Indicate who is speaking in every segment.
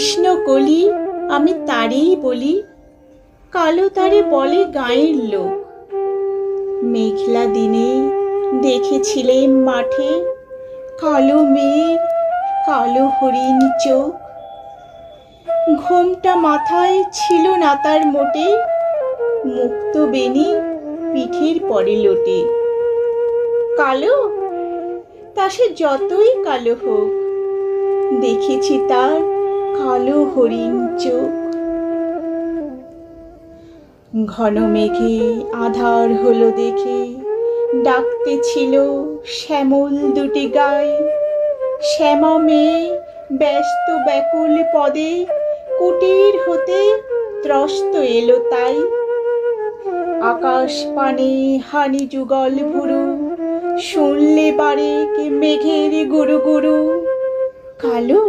Speaker 1: কৃষ্ণ কলি আমি তারেই বলি, কালো তারে বলে গাঁয়ের লোক। মেঘলা দিনে দেখেছিলেম মাঠে কালো মেঘ, কালো হরিণ চোখ। ঘোমটা মাথায় ছিল না তার মোটে, মুক্ত বেনি পিঠের পরে লোটে। কালো, তা সে যতই কালো হোক, দেখেছি তার কালো হরিণ চোখ। ঘন মেঘে আধার হলো দেখে ডাকতে ছিল শ্যামল দুটি গায়ে। শ্যামা মেয়ে ব্যস্ত ব্যাকুল পদে কুটির হতে ত্রস্ত এলো তাই। আকাশ পানে হানি যুগল ভুরু, শুনলে বারে কে মেঘের গুরু গুরু। কালো,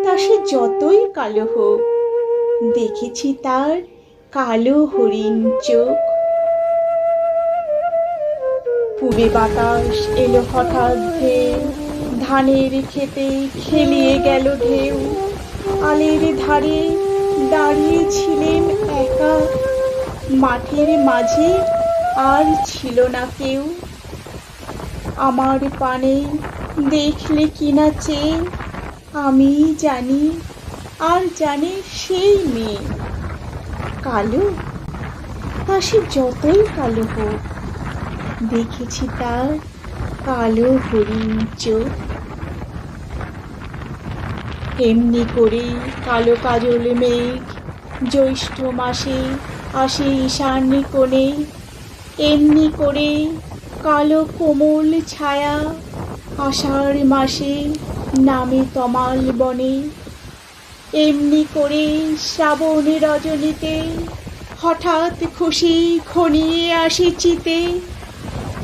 Speaker 1: তা সে যতই কালো হোক, দেখেছি তার কালো হরিণ চোখ। পূবে বাতাস এলো হঠাৎ ধেয়ে, ধানের খেতে খেলিয়ে গেল ঢেউ। আলের ধারে দাঁড়িয়েছিলেম একা, মাঠের মাঝে আর ছিল না কেউ। আমার পানে দেখলে কিনা চেয়ে, আমি জানি আর জানে সেই মেয়ে। কালো, তা সে যতই কালো হোক, দেখেছি তার কালো হরিণ চোখ। এমনি করে কালো কাজল মেঘ জ্যৈষ্ঠ মাসে আসে ঈশান কোণে। এমনি করে কালো কোমল ছায়া আষাঢ় মাসে নামে তমাল বনে। এমনি করে শ্রাবণ রজনীতে হঠাৎ খুশি ঘনিয়ে আসে চিতে।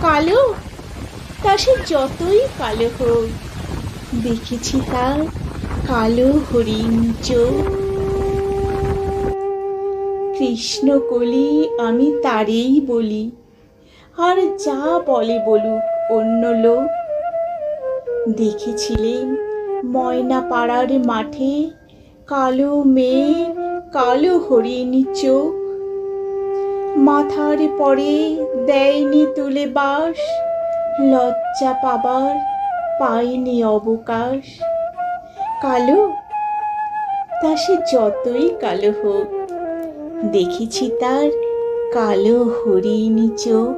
Speaker 1: কালো, তা সে যতই কালো হোক, দেখেছি তার কালো হরিণ চোখ। কৃষ্ণ কলি আমি তারেই বলি, আর যা বলে বলুক অন্য লোক। দেখেছিলেন ময়না পাড়ার মাঠে কালো মেয়ে, কালো হরিণ চোখ। মাথার পরে দেয়নি তুলে বাস, লজ্জা পাবার পায়নি অবকাশ। কালো, তা সে যতই কালো হোক, দেখেছি তার কালো হরিণ চোখ।